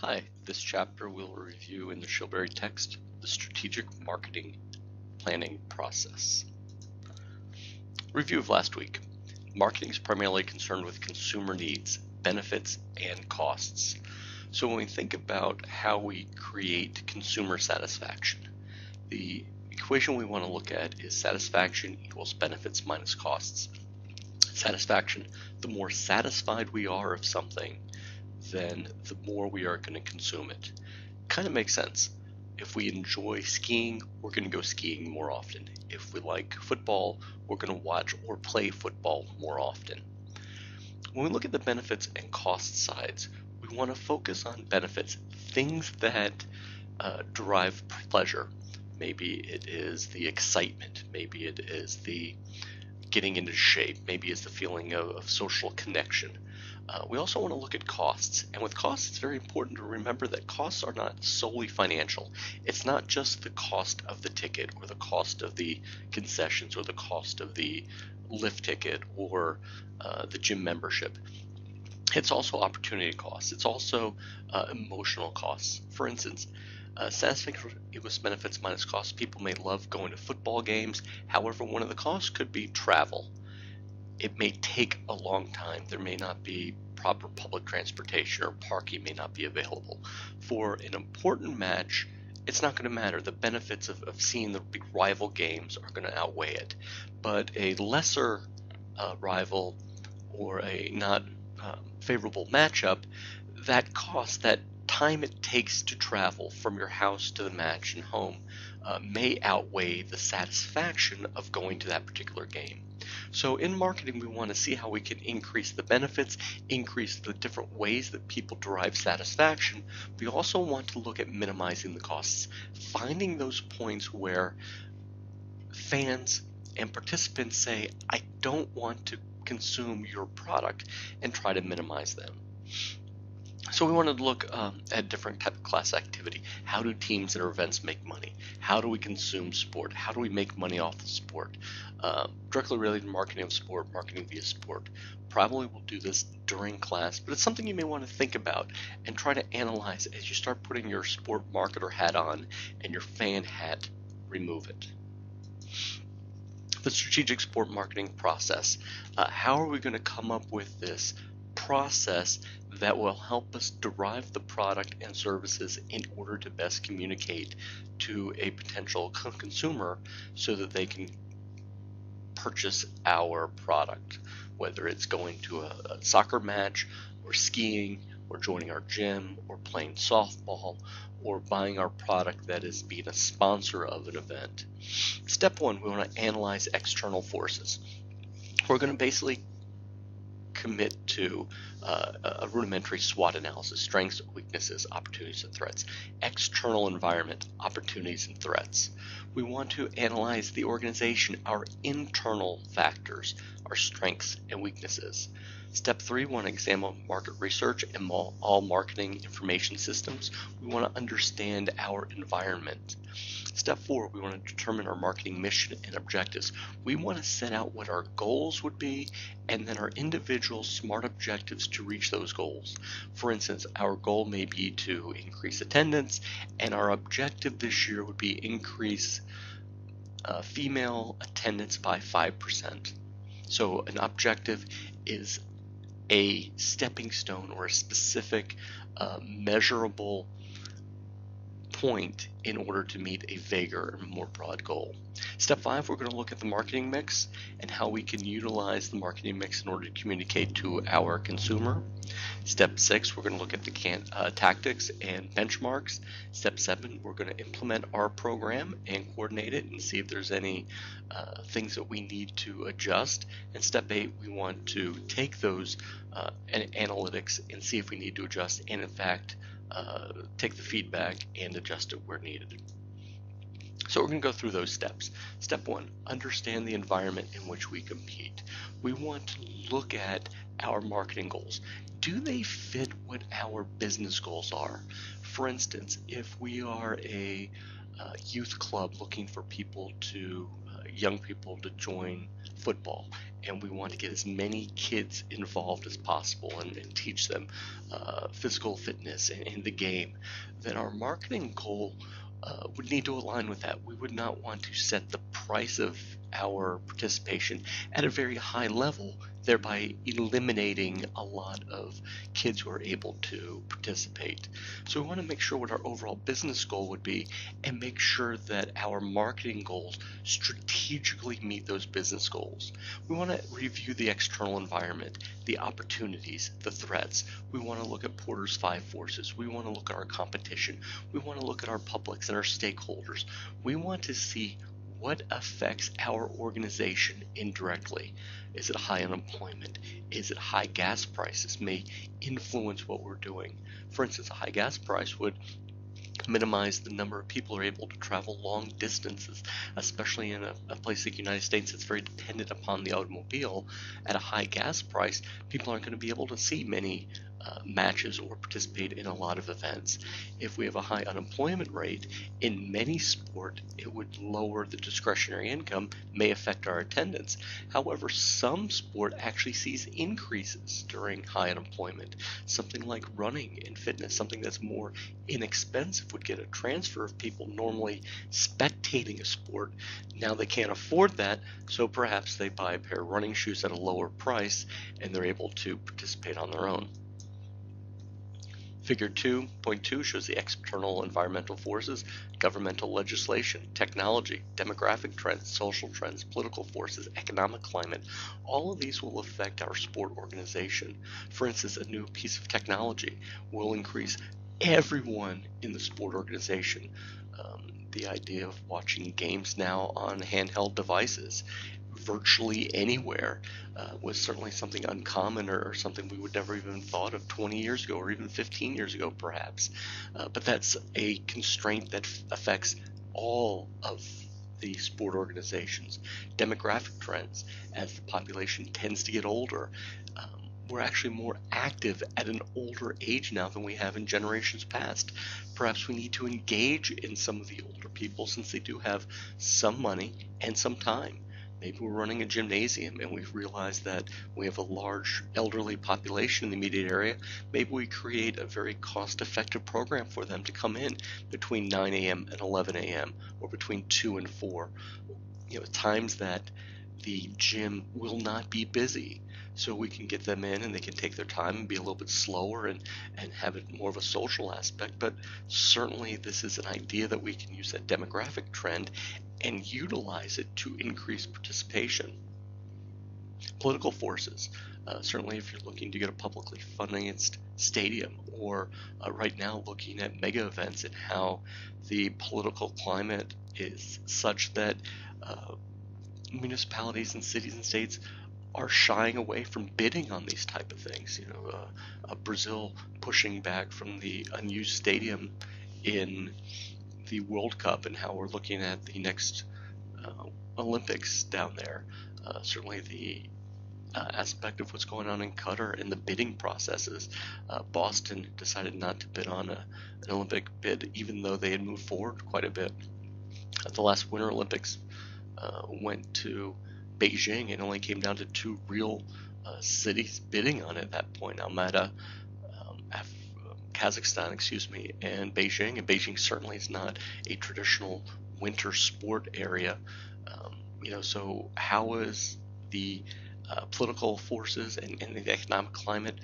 Hi, this chapter will review in the Shilberry text the strategic marketing planning process. Review of last week. Marketing is primarily concerned with consumer needs, benefits, and costs. So when we think about how we create consumer satisfaction, the equation we want to look at is satisfaction equals benefits minus costs. Satisfaction, the more satisfied we are of something, then the more we are going to consume it. Kind of makes sense. If we enjoy skiing, we're going to go skiing more often. If we like football, we're going to watch or play football more often. When we look at the benefits and cost sides, we want to focus on benefits, things that derive pleasure. Maybe it is the excitement, maybe it is the getting into shape, maybe it's the feeling of social connection. We also want to look at costs, and with costs it's very important to remember that costs are not solely financial. It's not just the cost of the ticket or the cost of the concessions or the cost of the lift ticket or the gym membership. It's also opportunity costs. It's also emotional costs. For instance, satisfaction equals benefits minus costs. People may love going to football games. However, one of the costs could be travel. It may take a long time. There may not be proper public transportation, or parking may not be available. For an important match, it's not going to matter. The benefits of seeing the big rival games are going to outweigh it. But a lesser rival or a not favorable matchup, that cost, that time it takes to travel from your house to the match and home, may outweigh the satisfaction of going to that particular game. So in marketing, we want to see how we can increase the benefits, increase the different ways that people derive satisfaction. We also want to look at minimizing the costs, finding those points where fans and participants say, I don't want to consume your product, and try to minimize them. So we wanted to look at different type of class activity. How do teams and events make money? How do we consume sport? How do we make money off the sport? Directly related to marketing of sport, marketing via sport. Probably we'll do this during class, but it's something you may want to think about and try to analyze as you start putting your sport marketer hat on and your fan hat, remove it. The strategic sport marketing process. How are we going to come up with this process that will help us derive the product and services in order to best communicate to a potential consumer so that they can purchase our product, whether it's going to a soccer match or skiing or joining our gym or playing softball or buying our product that is being a sponsor of an event. Step one, we want to analyze external forces. We're going to basically commit to a rudimentary SWOT analysis: strengths, weaknesses, opportunities, and threats. External environment, opportunities, and threats. We want to analyze the organization, our internal factors, our strengths and weaknesses. Step three, we want to examine market research and all marketing information systems. We want to understand our environment. Step four, we want to determine our marketing mission and objectives. We want to set out what our goals would be and then our individual SMART objectives to reach those goals. For instance, our goal may be to increase attendance, and our objective this year would be increase female attendance by 5%. So an objective is a stepping stone or a specific measurable point in order to meet a vaguer and more broad goal. Step five, we're going to look at the marketing mix and how we can utilize the marketing mix in order to communicate to our consumer. Step six, we're going to look at the tactics and benchmarks. Step seven, we're going to implement our program and coordinate it and see if there's any things that we need to adjust. And step eight, we want to take those analytics and see if we need to adjust, and in fact take the feedback and adjust it where needed. So we're going to go through those steps. Step one, understand the environment in which we compete. We want to look at our marketing goals. Do they fit what our business goals are? For instance, if we are a youth club looking for people to young people to join football, and we want to get as many kids involved as possible and teach them physical fitness in the game, then our marketing goal would need to align with that. We would not want to set the price of our participation at a very high level, thereby eliminating a lot of kids who are able to participate. So we want to make sure what our overall business goal would be and make sure that our marketing goals strategically meet those business goals. We want to review the external environment, the opportunities, the threats. We want to look at Porter's 5 forces. We want to look at our competition. We want to look at our publics and our stakeholders. We want to see what affects our organization indirectly. Is it high unemployment? Is it high gas prices may influence what we're doing? For instance, a high gas price would minimize the number of people who are able to travel long distances, especially in a place like the United States that's very dependent upon the automobile. At a high gas price, people aren't going to be able to see many matches or participate in a lot of events. If we have a high unemployment rate in many sport, it would lower the discretionary income, may affect our attendance. However, some sport actually sees increases during high unemployment. Something like running and fitness, something that's more inexpensive, would get a transfer of people normally spectating a sport. Now they can't afford that, so perhaps they buy a pair of running shoes at a lower price and they're able to participate on their own. Figure 2.2 shows the external environmental forces, governmental legislation, technology, demographic trends, social trends, political forces, economic climate. All of these will affect our sport organization. For instance, a new piece of technology will increase everyone in the sport organization. The idea of watching games now on handheld devices virtually anywhere was certainly something uncommon, or something we would never even thought of 20 years ago or even 15 years ago perhaps. But that's a constraint that affects all of the sport organizations. Demographic trends, as the population tends to get older, we're actually more active at an older age now than we have in generations past. Perhaps we need to engage in some of the older people, since they do have some money and some time. Maybe we're running a gymnasium and we've realized that we have a large elderly population in the immediate area. Maybe we create a very cost-effective program for them to come in between 9 a.m. and 11 a.m. or between 2 and 4. Times that the gym will not be busy, so we can get them in and they can take their time and be a little bit slower and have it more of a social aspect. But certainly this is an idea that we can use that demographic trend and utilize it to increase participation. Political forces. Certainly if you're looking to get a publicly financed stadium, or right now looking at mega events and how the political climate is such that municipalities and cities and states are shying away from bidding on these type of things. Brazil pushing back from the unused stadium in the World Cup, and how we're looking at the next Olympics down there. Certainly the aspect of what's going on in Qatar and the bidding processes. Boston decided not to bid on an Olympic bid, even though they had moved forward quite a bit. At the last Winter Olympics went to Beijing, and only came down to 2 real cities bidding on it at that point: Almaty, Kazakhstan, and Beijing. And Beijing certainly is not a traditional winter sport area. So how is the political forces and the economic climate,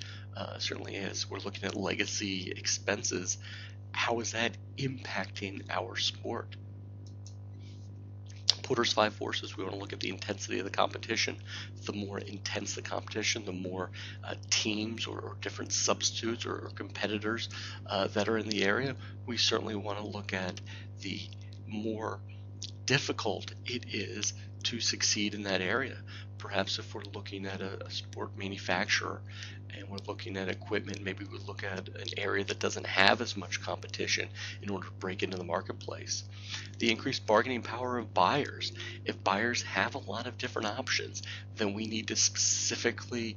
certainly as we're looking at legacy expenses, how is that impacting our sport? Porter's 5 forces, we want to look at the intensity of the competition. The more intense the competition, the more teams or different substitutes or competitors that are in the area. We certainly want to look at the more difficult it is to succeed in that area. Perhaps if we're looking at a sport manufacturer and we're looking at equipment, maybe we look at an area that doesn't have as much competition in order to break into the marketplace. The increased bargaining power of buyers. If buyers have a lot of different options, then we need to specifically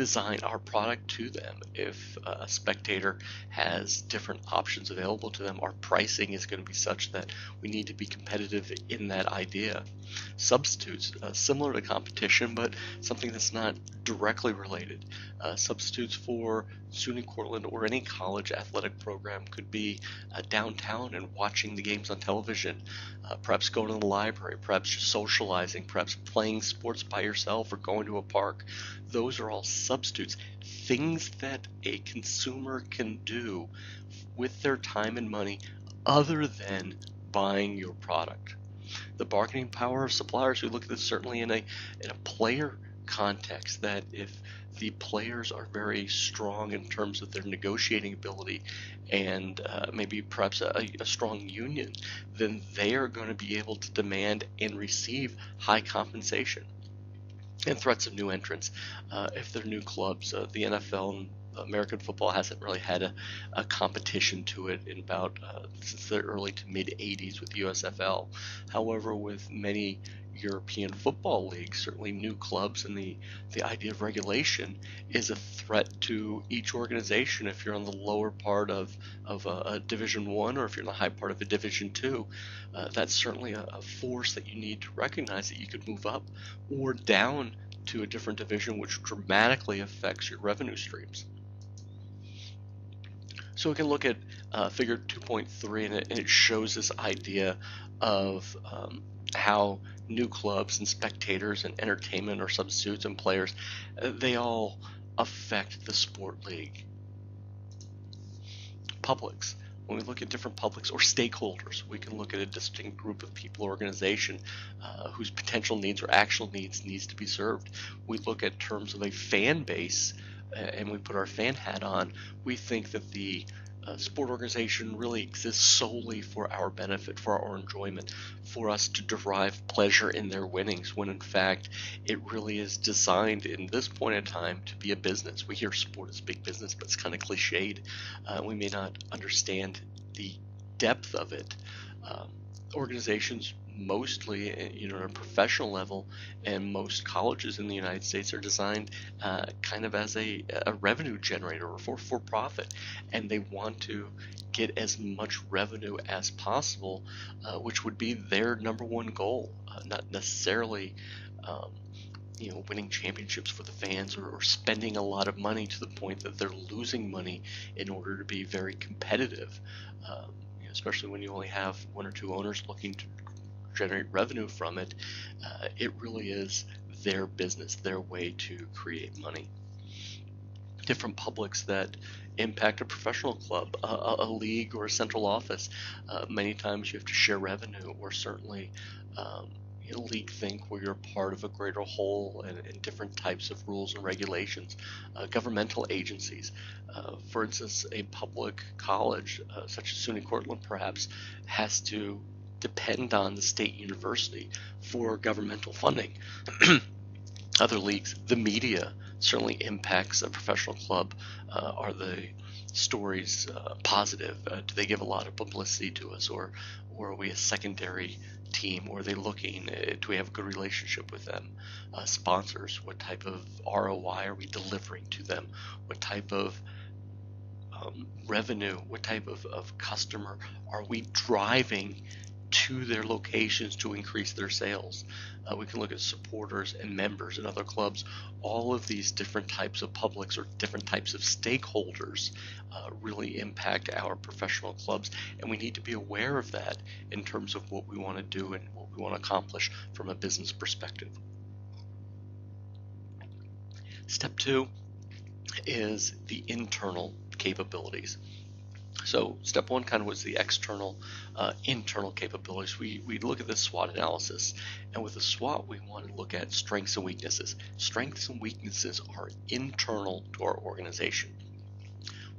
design our product to them. If a spectator has different options available to them, our pricing is going to be such that we need to be competitive in that idea. Substitutes, similar to competition, but something that's not directly related. Substitutes for SUNY Cortland or any college athletic program could be downtown and watching the games on television, perhaps going to the library, perhaps just socializing, perhaps playing sports by yourself or going to a park. Those are all substitutes, things that a consumer can do with their time and money other than buying your product. The bargaining power of suppliers, we look at this certainly in a player context, that if the players are very strong in terms of their negotiating ability and maybe perhaps a strong union, then they are going to be able to demand and receive high compensation. And threats of new entrants. If they're new clubs, the NFL and American football hasn't really had a competition to it in about since the early to mid 80s with USFL. However, with many European football leagues, certainly new clubs, and the idea of regulation is a threat to each organization. If you're on the lower part of a Division One, or if you're in the high part of a Division Two, that's certainly a force that you need to recognize, that you could move up or down to a different division, which dramatically affects your revenue streams. So we can look at figure 2.3, and it shows this idea of how new clubs and spectators and entertainment or substitutes and players, they all affect the sport league. Publics. When we look at different publics or stakeholders, we can look at a distinct group of people or organization whose potential needs or actual needs to be served. We look at terms of a fan base, and we put our fan hat on. We think that the sport organization really exists solely for our benefit, for our enjoyment, for us to derive pleasure in their winnings, when in fact it really is designed in this point in time to be a business. We hear sport is big business, but it's kind of cliched. We may not understand the depth of it. Organizations mostly, on a professional level, and most colleges in the United States are designed kind of as a revenue generator or for profit, and they want to get as much revenue as possible, which would be their number one goal, not necessarily winning championships for the fans, or spending a lot of money to the point that they're losing money in order to be very competitive. Especially when you only have one or two owners looking to generate revenue from it. It really is their business, their way to create money. Different publics that impact a professional club, a league, or a central office. Many times you have to share revenue, or certainly league think where you're part of a greater whole, and different types of rules and regulations. Governmental agencies, for instance, a public college such as SUNY Cortland perhaps has to depend on the state university for governmental funding. Other leagues, the media certainly impacts a professional club. Are the stories positive? Do they give a lot of publicity to us, or are we a secondary team, or are they looking? Do we have a good relationship with them? Sponsors, what type of ROI are we delivering to them? What type of revenue, what type of customer are we driving to their locations to increase their sales? We can look at supporters and members and other clubs. All of these different types of publics or different types of stakeholders really impact our professional clubs, and we need to be aware of that in terms of what we want to do and what we want to accomplish from a business perspective. Step 2 is the internal capabilities. So step 1 kind of was the external, internal capabilities. We look at the SWOT analysis, and with the SWOT we want to look at strengths and weaknesses. Strengths and weaknesses are internal to our organization.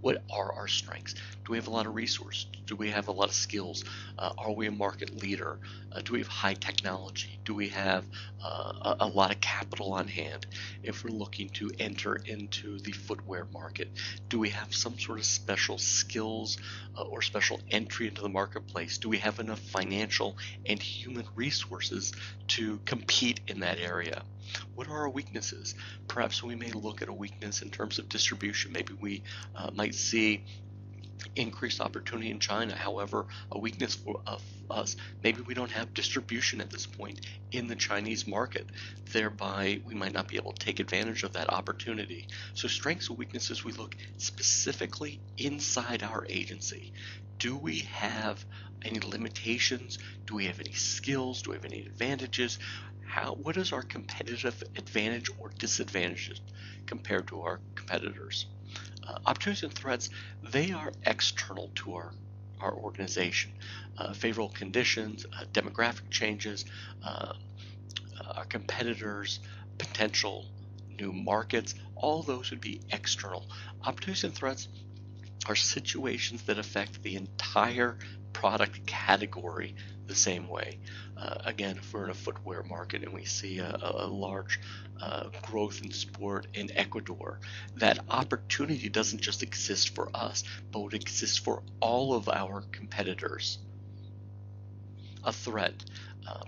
What are our strengths? Do we have a lot of resources? Do we have a lot of skills? Are we a market leader? Do we have high technology? Do we have a lot of capital on hand if we're looking to enter into the footwear market? Do we have some sort of special skills or special entry into the marketplace? Do we have enough financial and human resources to compete in that area? What are our weaknesses? Perhaps we may look at a weakness in terms of distribution. Maybe we might see increased opportunity in China. However, a weakness for us, maybe we don't have distribution at this point in the Chinese market. Thereby, we might not be able to take advantage of that opportunity. So strengths and weaknesses, we look specifically inside our agency. Do we have any limitations? Do we have any skills? Do we have any advantages? What is our competitive advantage or disadvantages compared to our competitors? Opportunities and threats, they are external to our organization. Favorable conditions, demographic changes, our competitors, potential new markets, all those would be external. Opportunities and threats are situations that affect the entire product category the same way. Again, if we're in a footwear market and we see a large growth in sport in Ecuador, that opportunity doesn't just exist for us, but it exists for all of our competitors. A threat,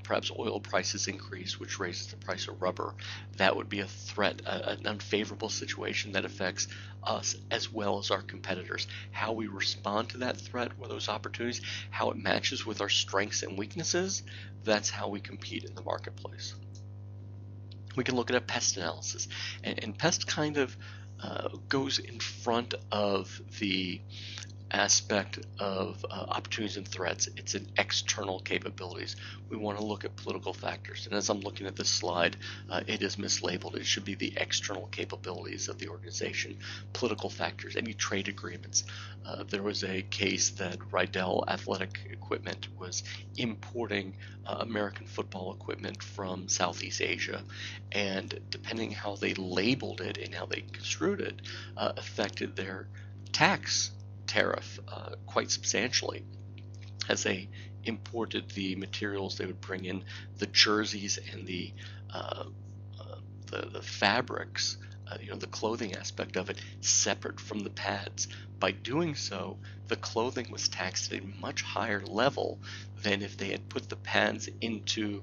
perhaps oil prices increase, which raises the price of rubber. That would be a threat, an unfavorable situation that affects us as well as our competitors. How we respond to that threat or those opportunities, how it matches with our strengths and weaknesses, that's how we compete in the marketplace. We can look at a pest analysis, and pest kind of goes in front of the aspect of opportunities and threats. It's an external capabilities. We want to look at political factors, and as I'm looking at this slide, it is mislabeled. It should be the external capabilities of the organization. Political factors, any trade agreements. There was a case that Rydell Athletic Equipment was importing American football equipment from Southeast Asia, and depending how they labeled it and how they construed it, affected their tax tariff quite substantially. As they imported the materials, they would bring in the jerseys and the fabrics, the clothing aspect of it, separate from the pads. By doing so, the clothing was taxed at a much higher level than if they had put the pads into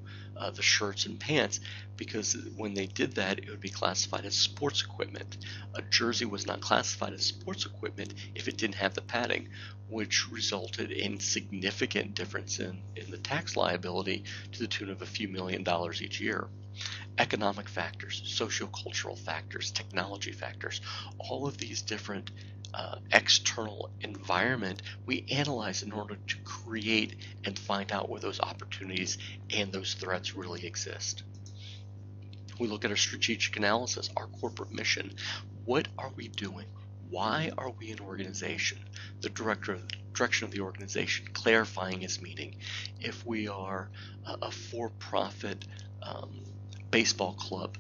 the shirts and pants, because when they did that, it would be classified as sports equipment. A jersey was not classified as sports equipment if it didn't have the padding, which resulted in significant difference in the tax liability to the tune of a few $1,000,000 each year. Economic factors, sociocultural factors, technology factors, all of these different external environment we analyze in order to create and find out where those opportunities and those threats really exist. We look at our strategic analysis, our corporate mission. What are we doing? Why are we an organization? The direction of the organization, clarifying its meaning. If we are a for-profit baseball club,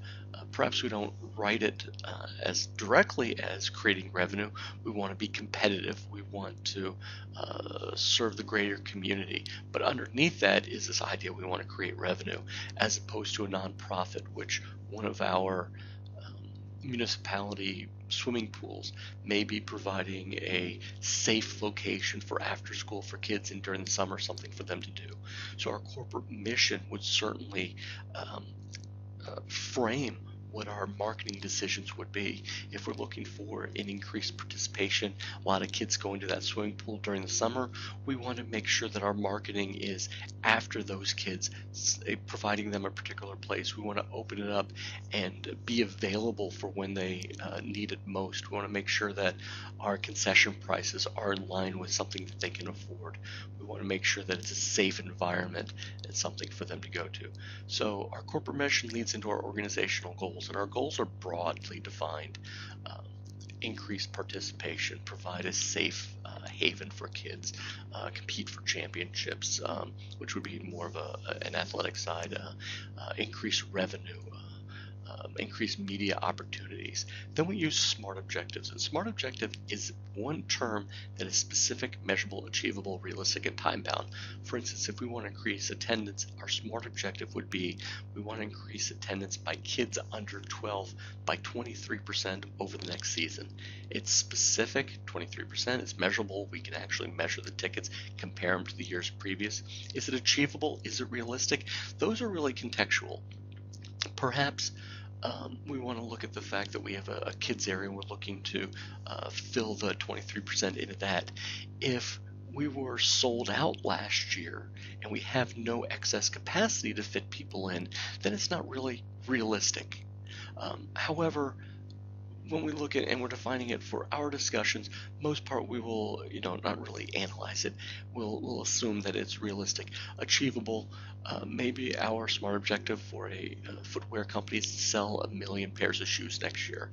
perhaps we don't write it as directly as creating revenue. We want to be competitive. We want to serve the greater community. But underneath that is this idea we want to create revenue, as opposed to a nonprofit, which one of our municipality swimming pools may be providing a safe location for after school for kids and during the summer something for them to do. So our corporate mission would certainly frame what our marketing decisions would be. If we're looking for an increased participation, a lot of kids going to that swimming pool during the summer, we want to make sure that our marketing is after those kids, providing them a particular place. We want to open it up and be available for when they need it most. We want to make sure that our concession prices are in line with something that they can afford. We want to make sure that it's a safe environment and something for them to go to. So our corporate mission leads into our organizational goals, and our goals are broadly defined. Increased participation, provide a safe haven for kids, compete for championships, which would be more of an athletic side, increase revenue, increase media opportunities. Then we use SMART objectives, and SMART objective is one term that is specific, measurable, achievable, realistic, and time bound. For instance, if we want to increase attendance, our SMART objective would be we want to increase attendance by kids under 12 by 23% over the next season. It's specific, 23%, it's measurable, we can actually measure the tickets, compare them to the years previous. Is it achievable? Is it realistic? Those are really contextual. Perhaps We want to look at the fact that we have a kids area and we're looking to fill the 23% into that. If we were sold out last year and we have no excess capacity to fit people in, then it's not really realistic. However, when we look at and we're defining it for our discussions, most part we will, not really analyze it. We'll assume that it's realistic, achievable. Maybe our smart objective for a footwear company is to sell 1 million pairs of shoes next year.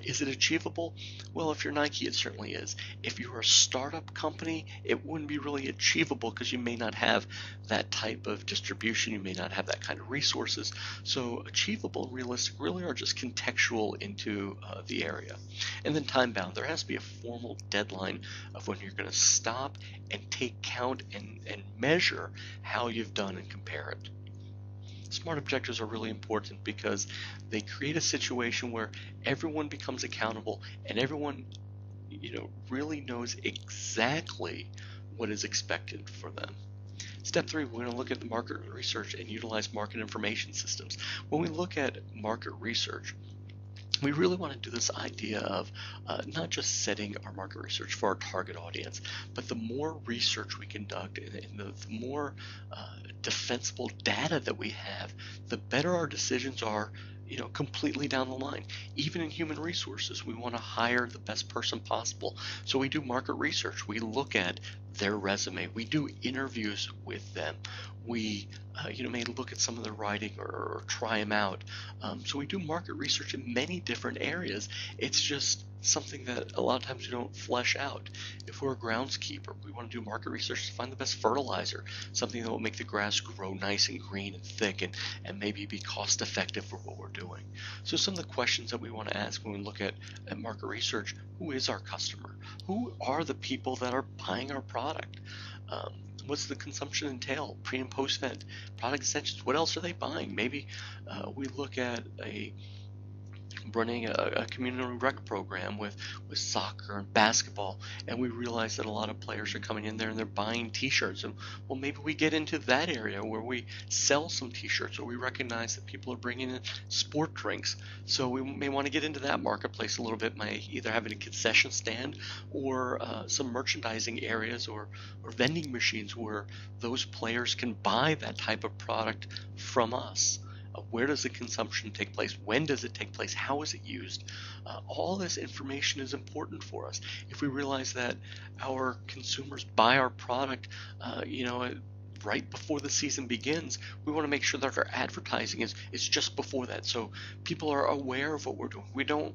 Is it achievable? Well, if you're Nike, it certainly is. If you're a startup company, it wouldn't be really achievable because you may not have that type of distribution. You may not have that kind of resources. So achievable and realistic really are just contextual into the area. And then time bound. There has to be a formal deadline of when you're going to stop and take count and measure how you've done and compare it. Smart objectives are really important because they create a situation where everyone becomes accountable and everyone really knows exactly what is expected for them. Step 3, we're going to look at the market research and utilize market information systems. When we look at market research, we really want to do this idea of not just setting our market research for our target audience, but the more research we conduct and the more defensible data that we have, the better our decisions are, completely down the line. Even in human resources, we want to hire the best person possible. So we do market research. We look at their resume. We do interviews with them. We may look at some of their writing or try them out. So we do market research in many different areas. It's just something that a lot of times we don't flesh out. If we're a groundskeeper, we want to do market research to find the best fertilizer, something that will make the grass grow nice and green and thick and maybe be cost effective for what we're doing. So some of the questions that we want to ask when we look at market research: who is our customer? Who are the people that are buying our product? What's the consumption entail? Pre and post event, product extensions, what else are they buying? Maybe we look at running a community rec program with soccer and basketball, and we realize that a lot of players are coming in there and they're buying t-shirts, and well, maybe we get into that area where we sell some t-shirts, or we recognize that people are bringing in sport drinks, so we may want to get into that marketplace a little bit, by either having a concession stand or some merchandising areas or vending machines where those players can buy that type of product from us. Where does the consumption take place? When does it take place? How is it used? All this information is important for us. If we realize that our consumers buy our product, right before the season begins, we want to make sure that our advertising is just before that, so people are aware of what we're doing. We don't,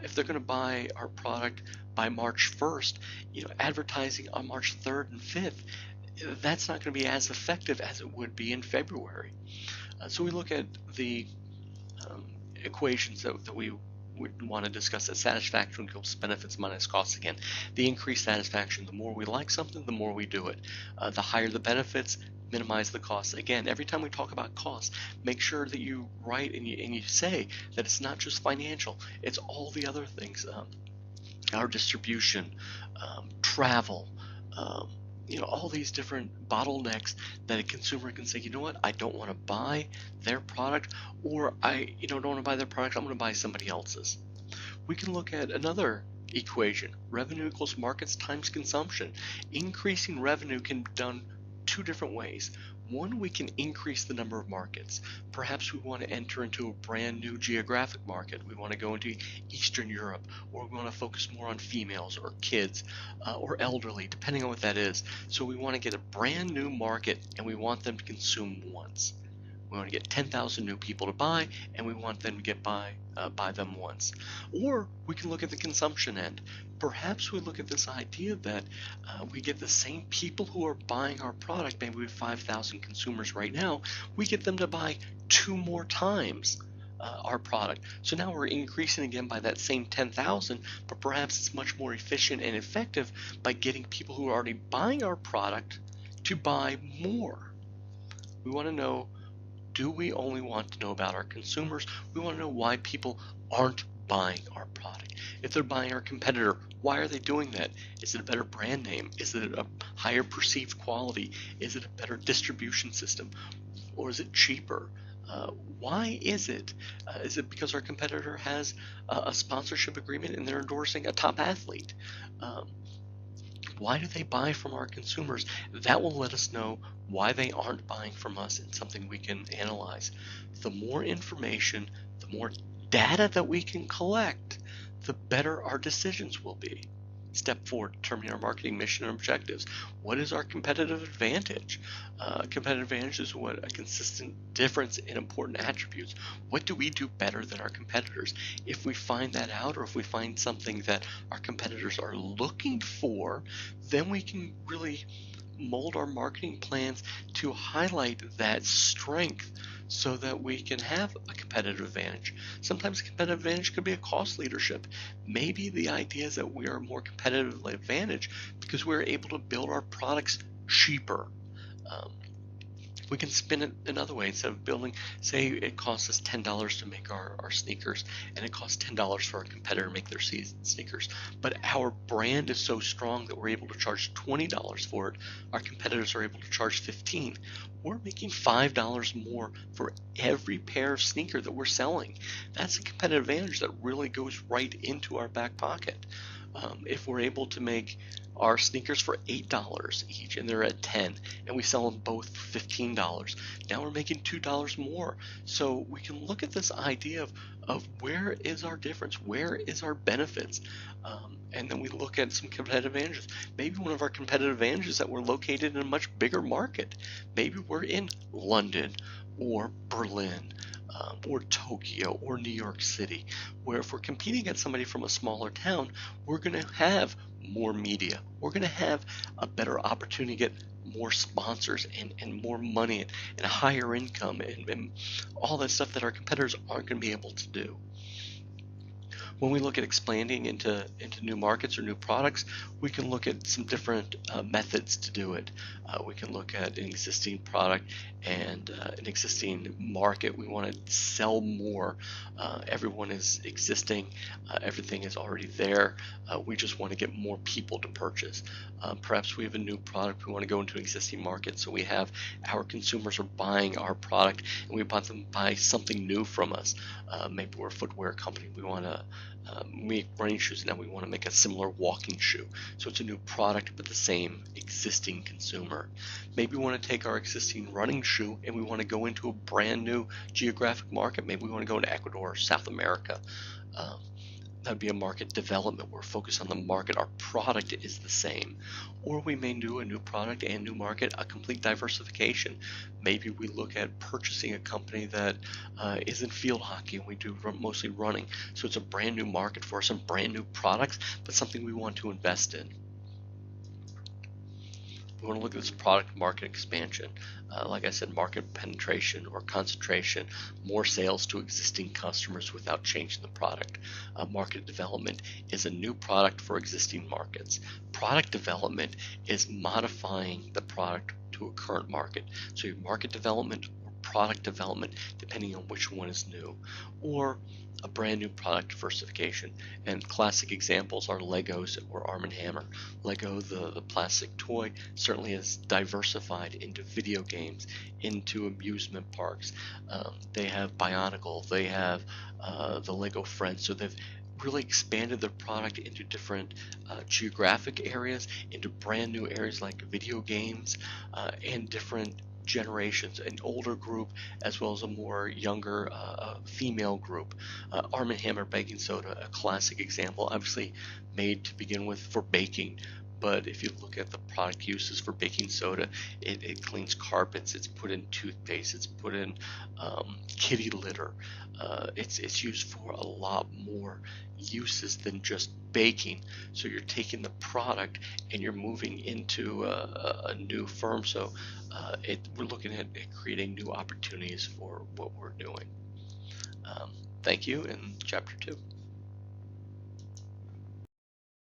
if they're going to buy our product by March 1st, advertising on March 3rd and 5th, that's not going to be as effective as it would be in February. So we look at the equations that we would want to discuss: that satisfaction equals benefits minus costs again. The increased satisfaction, the more we like something, the more we do it. The higher the benefits, minimize the costs. Again, every time we talk about costs, make sure that you write and you say that it's not just financial, it's all the other things. Our distribution, travel, all these different bottlenecks that a consumer can say, what, I don't want to buy their product, or I don't want to buy their product, I'm going to buy somebody else's. We can look at another equation: revenue equals markets times consumption. Increasing revenue can be done two different ways. One, we can increase the number of markets. Perhaps we want to enter into a brand new geographic market. We want to go into Eastern Europe, or we want to focus more on females or kids or elderly, depending on what that is. So we want to get a brand new market, and we want them to consume once. We want to get 10,000 new people to buy, and we want them to get buy them once. Or we can look at the consumption end. Perhaps we look at this idea that we get the same people who are buying our product. Maybe we have 5,000 consumers right now. We get them to buy 2 more times our product. So now we're increasing again by that same 10,000, but perhaps it's much more efficient and effective by getting people who are already buying our product to buy more. We want to know, do we only want to know about our consumers? We want to know why people aren't buying our product. If they're buying our competitor, why are they doing that? Is it a better brand name? Is it a higher perceived quality? Is it a better distribution system? Or is it cheaper? Why is it? Is it because our competitor has a sponsorship agreement and they're endorsing a top athlete? Um, why do they buy from our consumers? That will let us know why they aren't buying from us and something we can analyze. The more information, the more data that we can collect, the better our decisions will be. Step 4, determining our marketing mission and objectives. What is our competitive advantage? Competitive advantage is what a consistent difference in important attributes. What do we do better than our competitors? If we find that out, or if we find something that our competitors are looking for, then we can really mold our marketing plans to highlight that strength so that we can have a competitive advantage. Sometimes competitive advantage could be a cost leadership. Maybe the idea is that we are more competitively advantaged because we're able to build our products cheaper. Um, we can spin it another way. Instead of building, say it costs us $10 to make our sneakers, and it costs $10 for our competitor to make their sneakers, but our brand is so strong that we're able to charge $20 for it. Our competitors are able to charge $15. We're making $5 more for every pair of sneaker that we're selling. That's a competitive advantage that really goes right into our back pocket. If we're able to make our sneakers for $8 each and they're at 10, and we sell them both for $15, now we're making $2 more. So we can look at this idea of where is our difference, where is our benefits, and then we look at some competitive advantages. Maybe one of our competitive advantages is that we're located in a much bigger market. Maybe we're in London or Berlin, or Tokyo or New York City, where if we're competing against somebody from a smaller town, we're going to have more media. We're going to have a better opportunity to get more sponsors and more money and a higher income and all that stuff that our competitors aren't going to be able to do. When we look at expanding into new markets or new products, we can look at some different methods to do it. We can look at an existing product and an existing market. We want to sell more. Everyone is existing. Everything is already there. We just want to get more people to purchase. Perhaps we have a new product. We want to go into an existing market. So we have our consumers are buying our product and we want them to buy something new from us. Maybe we're a footwear company. We want to make running shoes. Now we want to make a similar walking shoe. So it's a new product, but the same existing consumer. Maybe we want to take our existing running shoe and we want to go into a brand new geographic market. Maybe we want to go into Ecuador or South America. That would be a market development. We're focused on the market. Our product is the same. Or we may do a new product and new market, a complete diversification. Maybe we look at purchasing a company that is in field hockey and we do mostly running. So it's a brand new market for us and brand new products, but something we want to invest in. We want to look at this product market expansion. Like I said, market penetration or concentration, more sales to existing customers without changing the product. Market development is a new product for existing markets. Product development is modifying the product to a current market. So your market development or product development, depending on which one is new, or a brand new product diversification. And classic examples are Legos or Arm & Hammer. Lego, the plastic toy, certainly has diversified into video games, into amusement parks. They have Bionicle, they have the Lego Friends, so they've really expanded their product into different geographic areas, into brand new areas like video games, and different generations, an older group as well as a more younger female group. Arm & Hammer baking soda, a classic example, obviously made to begin with for baking, but if you look at the product uses for baking soda, it cleans carpets, it's put in toothpaste, it's put in kitty litter. It's used for a lot more uses than just baking. So you're taking the product and you're moving into a new firm. So we're looking at creating new opportunities for what we're doing. Thank you, and chapter 2.